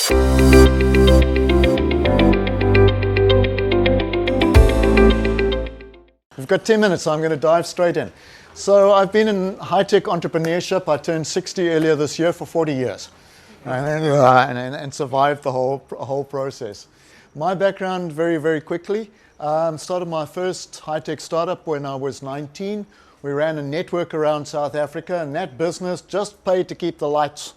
We've got 10 minutes, so I'm going to dive straight in. So I've been in high-tech entrepreneurship. I turned 60 earlier this year for 40 years and survived the whole process. My background, very, very quickly, started my first high-tech startup when I was 19. We ran a network around South Africa, and that business just paid to keep the lights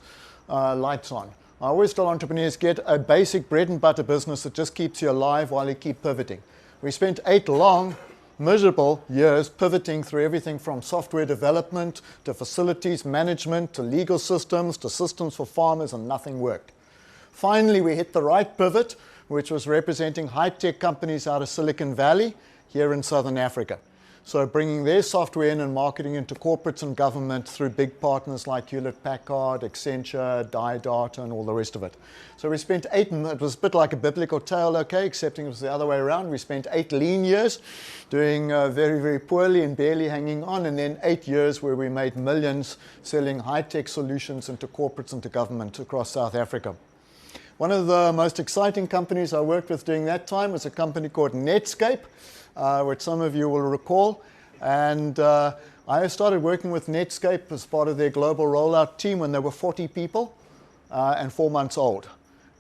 on. I always tell entrepreneurs, get a basic bread and butter business that just keeps you alive while you keep pivoting. We spent 8 long, miserable years pivoting through everything from software development to facilities management to legal systems to systems for farmers, and nothing worked. Finally, we hit the right pivot, which was representing high-tech companies out of Silicon Valley here in Southern Africa. So bringing their software in and marketing into corporates and government through big partners like Hewlett-Packard, Accenture, Data, and all the rest of it. So we spent it was a bit like a biblical tale, okay, except it was the other way around. We spent 8 lean years doing very, very poorly and barely hanging on, and then 8 years where we made millions selling high-tech solutions into corporates and to government across South Africa. One of the most exciting companies I worked with during that time was a company called Netscape, which some of you will recall. And I started working with Netscape as part of their global rollout team when there were 40 people and 4 months old.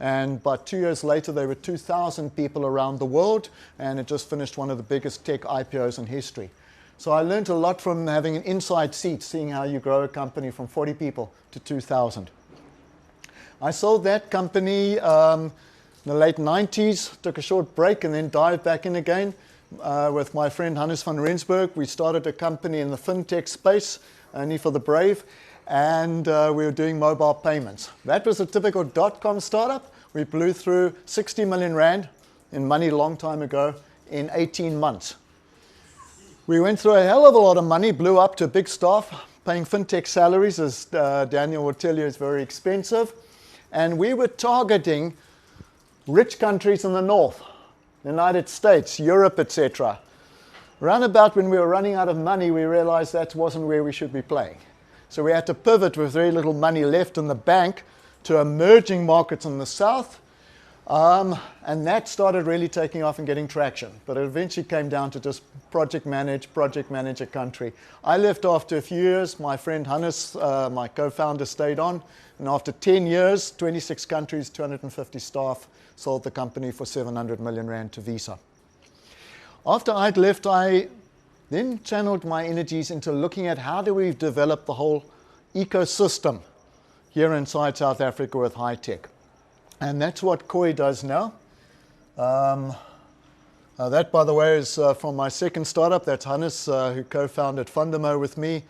And about 2 years later, there were 2,000 people around the world, and it just finished one of the biggest tech IPOs in history. So I learned a lot from having an inside seat, seeing how you grow a company from 40 people to 2,000. I sold that company in the late 90s, took a short break, and then dived back in again. With my friend Hannes van Rensburg. We started a company in the fintech space, only for the brave, and we were doing mobile payments. That was a typical dot-com startup. We blew through 60 million rand in money a long time ago in 18 months. We went through a hell of a lot of money, blew up to big staff, paying fintech salaries, as Daniel will tell you, is very expensive. And we were targeting rich countries in the north. The United States, Europe, etc. Round about when we were running out of money, we realized that wasn't where we should be playing. So we had to pivot with very little money left in the bank to emerging markets in the south. And that started really taking off and getting traction. But it eventually came down to just project manage a country. I left after a few years. My friend Hannes, my co-founder, stayed on. And after 10 years, 26 countries, 250 staff, sold the company for 700 million rand to Visa. After I'd left, I then channeled my energies into looking at how do we develop the whole ecosystem here inside South Africa with high tech. And that's what Koi does now. That, by the way, is from my second startup. That's Hannes, who co-founded Fundamo with me.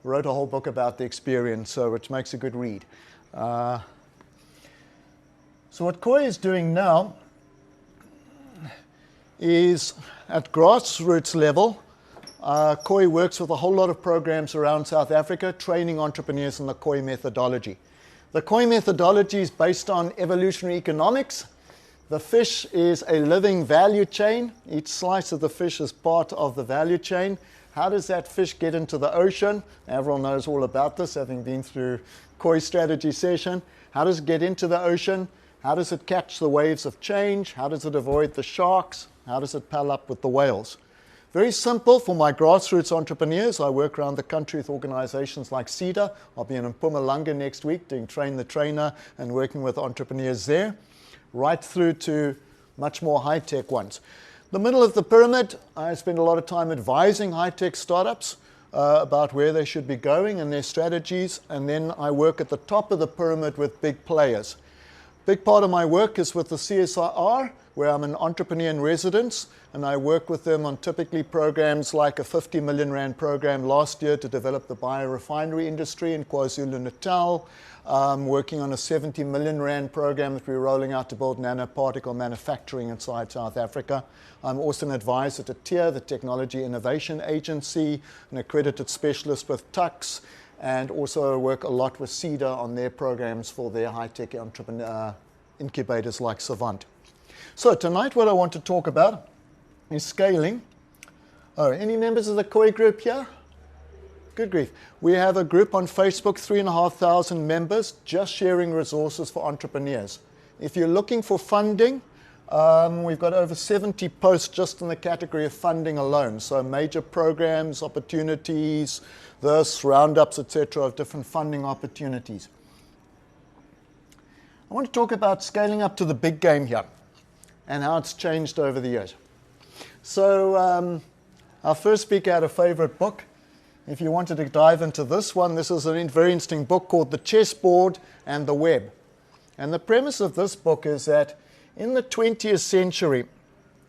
Wrote a whole book about the experience, which makes a good read. So what Koi is doing now is at grassroots level. Koi works with a whole lot of programs around South Africa, training entrepreneurs in the Koi methodology. The Koi methodology is based on evolutionary economics. The fish is a living value chain. Each slice of the fish is part of the value chain. How does that fish get into the ocean? Everyone knows all about this, having been through KoiStrategy session. How does it get into the ocean? How does it catch the waves of change? How does it avoid the sharks? How does it pal up with the whales? Very simple for my grassroots entrepreneurs. I work around the country with organizations like CEDA. I'll be in Mpumalanga next week doing Train the Trainer and working with entrepreneurs there, right through to much more high-tech ones. The middle of the pyramid, I spend a lot of time advising high-tech startups about where they should be going and their strategies, and then I work at the top of the pyramid with big players. Big part of my work is with the CSIR, where I'm an entrepreneur in residence, and I work with them on typically programs like a 50 million rand program last year to develop the biorefinery industry in KwaZulu-Natal, working on a 70 million rand program that we're rolling out to build nanoparticle manufacturing inside South Africa. I'm also an advisor to TIA, the Technology Innovation Agency, an accredited specialist with TUX, and also work a lot with CEDA on their programs for their high-tech entrepreneur incubators like Savant. So tonight what I want to talk about is scaling. Oh, any members of the Koi group here? Good grief. We have a group on Facebook, 3,500 members, just sharing resources for entrepreneurs. If you're looking for funding, we've got over 70 posts just in the category of funding alone. So major programs, opportunities, this, roundups, etc., of different funding opportunities. I want to talk about scaling up to the big game here and how it's changed over the years. So our first speaker had a favorite book. If you wanted to dive into this one, this is a very interesting book called The Chessboard and the Web. And the premise of this book is that in the 20th century,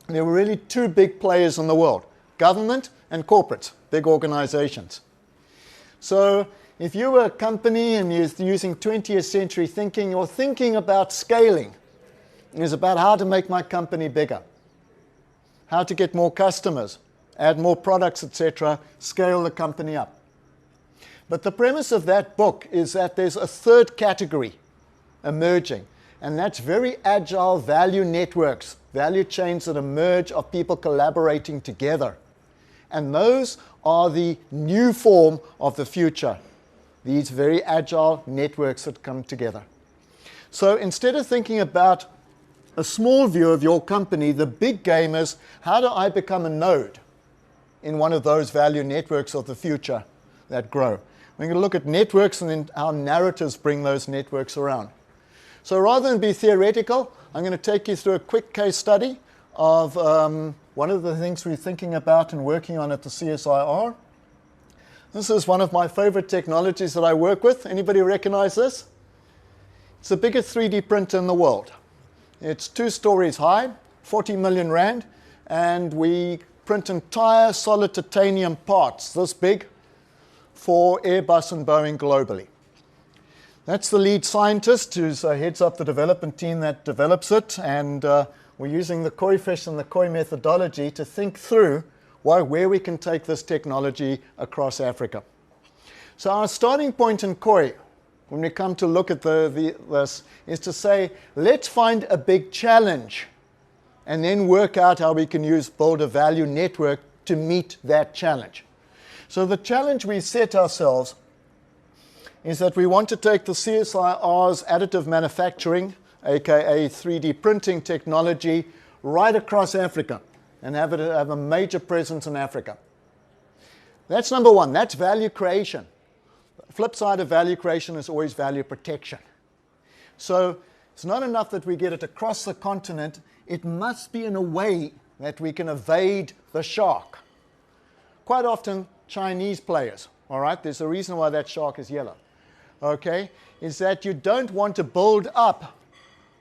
there were really two big players in the world, government and corporates, big organizations. So if you were a company and you're using 20th century thinking, you're thinking about scaling. It's about how to make my company bigger, how to get more customers, add more products, etc., scale the company up. But the premise of that book is that there's a third category emerging, and that's very agile value networks, value chains that emerge of people collaborating together. And those are the new form of the future, these very agile networks that come together. So instead of thinking about a small view of your company, the big game is, how do I become a node in one of those value networks of the future that grow? We're going to look at networks and then how narratives bring those networks around. So rather than be theoretical, I'm going to take you through a quick case study of one of the things we're thinking about and working on at the CSIR. This is one of my favorite technologies that I work with. Anybody recognize this? It's the biggest 3D printer in the world. It's 2 stories high, 40 million rand, and we print entire solid titanium parts this big for Airbus and Boeing globally. That's the lead scientist who heads up the development team that develops it, and we're using the KoiFish and the Koi methodology to think through where we can take this technology across Africa. So our starting point in Koi, when we come to look at this, is to say, let's find a big challenge and then work out how we can build a value network to meet that challenge. So the challenge we set ourselves is that we want to take the CSIR's additive manufacturing, aka 3D printing technology, right across Africa and have it have a major presence in Africa. That's number one. That's value creation. The flip side of value creation is always value protection. So it's not enough that we get it across the continent. It must be in a way that we can evade the shark. Quite often, Chinese players, all right, there's a reason why that shark is yellow, okay, is that you don't want to build up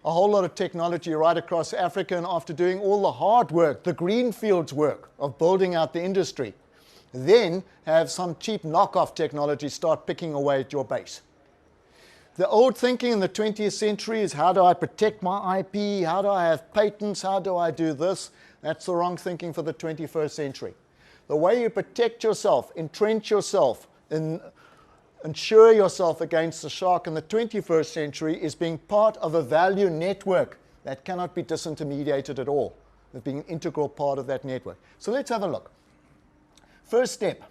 a whole lot of technology right across Africa, and after doing all the hard work, the greenfields work of building out the industry, then have some cheap knockoff technology start picking away at your base. The old thinking in the 20th century is, how do I protect my IP? How do I have patents? How do I do this? That's the wrong thinking for the 21st century. The way you protect yourself, entrench yourself, ensure yourself against the shark in the 21st century is being part of a value network that cannot be disintermediated at all, as being an integral part of that network. So let's have a look. First step,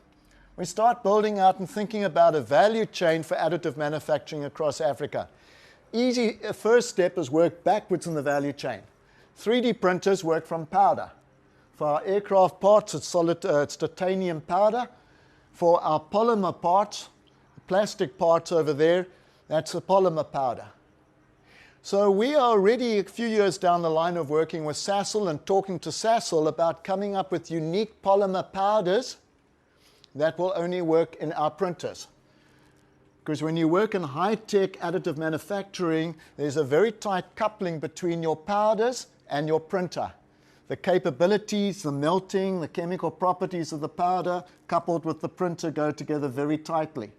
we start building out and thinking about a value chain for additive manufacturing across Africa. Easy first step is work backwards in the value chain. 3D printers work from powder. For our aircraft parts, it's titanium powder. For our polymer parts, plastic parts over there, that's a polymer powder. So we are already a few years down the line of working with Sasol and talking to Sasol about coming up with unique polymer powders that will only work in our printers. Because when you work in high-tech additive manufacturing, there's a very tight coupling between your powders and your printer. The capabilities, the melting, the chemical properties of the powder coupled with the printer go together very tightly.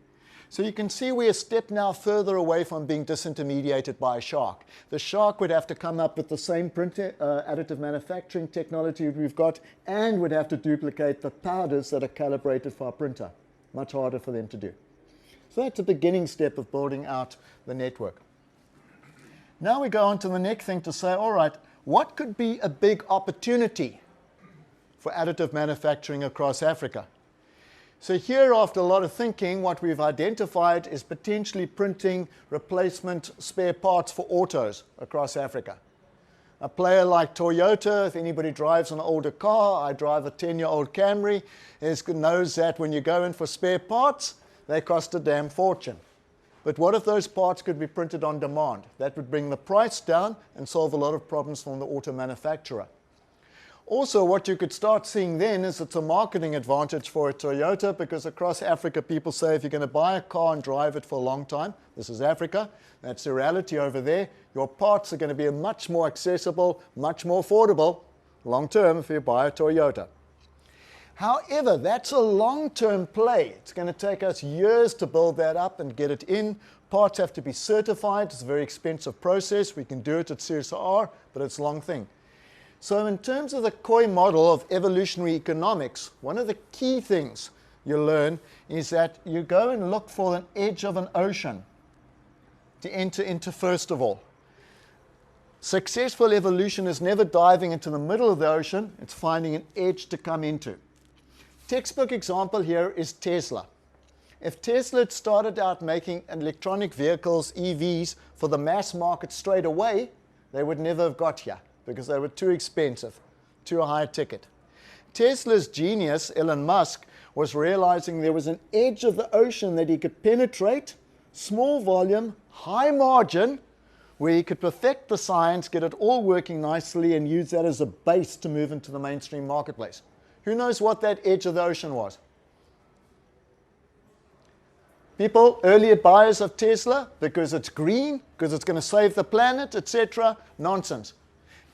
So you can see we're a step now further away from being disintermediated by a shark. The shark would have to come up with the same additive manufacturing technology we've got, and would have to duplicate the powders that are calibrated for our printer. Much harder for them to do. So that's a beginning step of building out the network. Now we go on to the next thing to say, all right, what could be a big opportunity for additive manufacturing across Africa? So here, after a lot of thinking, what we've identified is potentially printing replacement spare parts for autos across Africa. A player like Toyota, if anybody drives an older car, I drive a 10-year-old Camry, knows that when you go in for spare parts, they cost a damn fortune. But what if those parts could be printed on demand? That would bring the price down and solve a lot of problems from the auto manufacturer. Also, what you could start seeing then is it's a marketing advantage for a Toyota, because across Africa people say if you're going to buy a car and drive it for a long time, this is Africa, that's the reality over there, your parts are going to be much more accessible, much more affordable long term if you buy a Toyota. However, that's a long-term play. It's going to take us years to build that up and get it in. Parts have to be certified. It's a very expensive process. We can do it at CSR, but it's a long thing. So in terms of the Koi model of evolutionary economics, one of the key things you learn is that you go and look for an edge of an ocean to enter into first of all. Successful evolution is never diving into the middle of the ocean. It's finding an edge to come into. Textbook example here is Tesla. If Tesla had started out making electronic vehicles, EVs, for the mass market straight away, they would never have got here because they were too expensive, too high a ticket. Tesla's genius, Elon Musk, was realizing there was an edge of the ocean that he could penetrate, small volume, high margin, where he could perfect the science, get it all working nicely, and use that as a base to move into the mainstream marketplace. Who knows what that edge of the ocean was? People, earlier buyers of Tesla, because it's green, because it's going to save the planet, etc. Nonsense.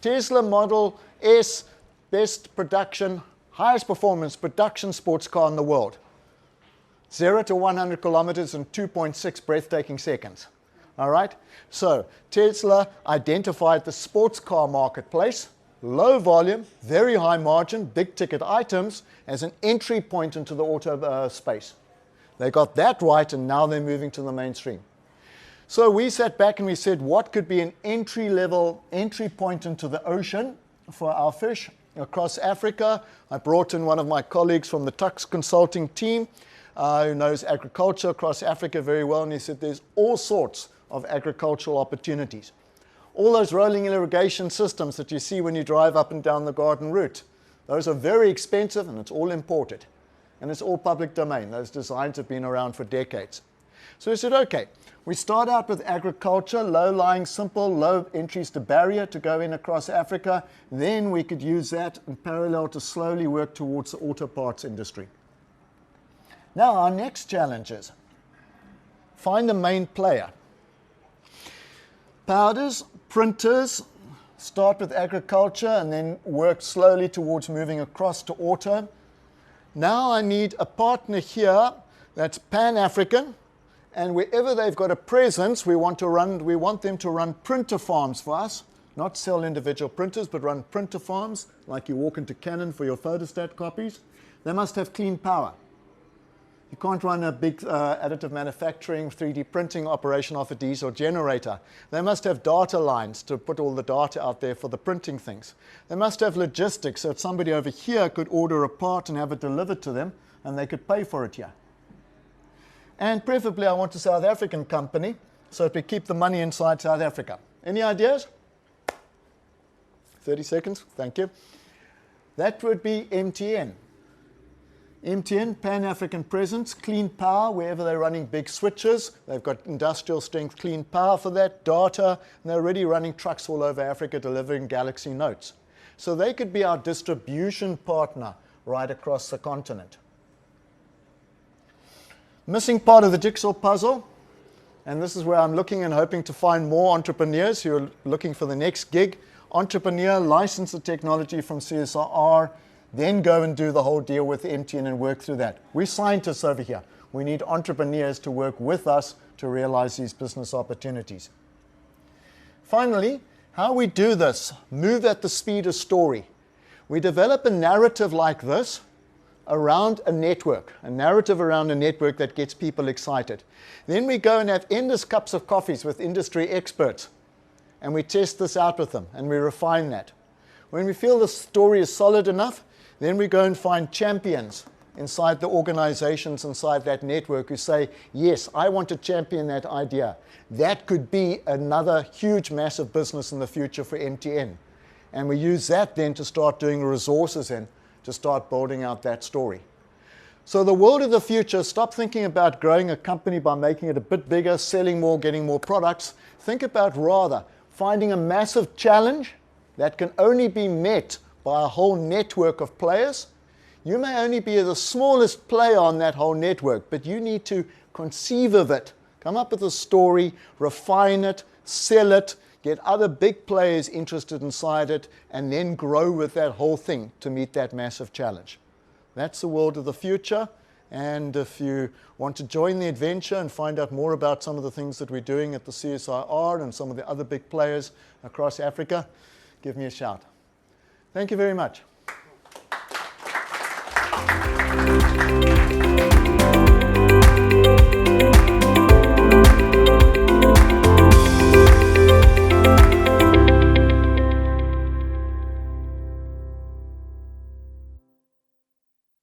Tesla Model S, best production, highest performance production sports car in the world. 0 to 100 kilometers in 2.6 breathtaking seconds. All right? So Tesla identified the sports car marketplace, low volume, very high margin, big ticket items as an entry point into the auto space. They got that right, and now they're moving to the mainstream. So we sat back and we said, what could be an entry point into the ocean for our fish across Africa? I brought in one of my colleagues from the Tux Consulting team who knows agriculture across Africa very well, and he said there's all sorts of agricultural opportunities. All those rolling irrigation systems that you see when you drive up and down the garden route, those are very expensive, and it's all imported. And it's all public domain. Those designs have been around for decades. So we said, okay, we start out with agriculture, low-lying, simple, low entries to barrier to go in across Africa. Then we could use that in parallel to slowly work towards the auto parts industry. Now our next challenge is find the main player. Powders, printers, start with agriculture and then work slowly towards moving across to auto. Now I need a partner here that's Pan-African, and wherever they've got a presence, we want them to run printer farms for us, not sell individual printers, but run printer farms, like you walk into Canon for your photostat copies. They must have clean power. You can't run a big additive manufacturing 3D printing operation off a diesel generator. They must have data lines to put all the data out there for the printing things. They must have logistics, so that somebody over here could order a part and have it delivered to them, and they could pay for it here. And preferably I want a South African company, so that we keep the money inside South Africa. Any ideas? 30 seconds, thank you. That would be MTN. MTN, Pan-African presence, clean power wherever they're running big switches. They've got industrial strength clean power for that, data, and they're already running trucks all over Africa delivering Galaxy Notes. So they could be our distribution partner right across the continent. Missing part of the jigsaw puzzle, and this is where I'm looking and hoping to find more entrepreneurs who are looking for the next gig. Entrepreneur, license the technology from CSIR, then go and do the whole deal with MTN and work through that. We're scientists over here. We need entrepreneurs to work with us to realize these business opportunities. Finally, how we do this, move at the speed of story. We develop a narrative like this around a network, a narrative around a network that gets people excited. Then we go and have endless cups of coffees with industry experts, and we test this out with them, and we refine that. When we feel the story is solid enough, then we go and find champions inside the organizations, inside that network who say, yes, I want to champion that idea. That could be another huge, massive business in the future for MTN. And we use that then to start doing resources in, to start building out that story. So the world of the future, stop thinking about growing a company by making it a bit bigger, selling more, getting more products. Think about rather finding a massive challenge that can only be met by a whole network of players. You may only be the smallest player on that whole network, but you need to conceive of it, come up with a story, refine it, sell it, get other big players interested inside it, and then grow with that whole thing to meet that massive challenge. That's the world of the future. And if you want to join the adventure and find out more about some of the things that we're doing at the CSIR and some of the other big players across Africa, give me a shout. Thank you very much.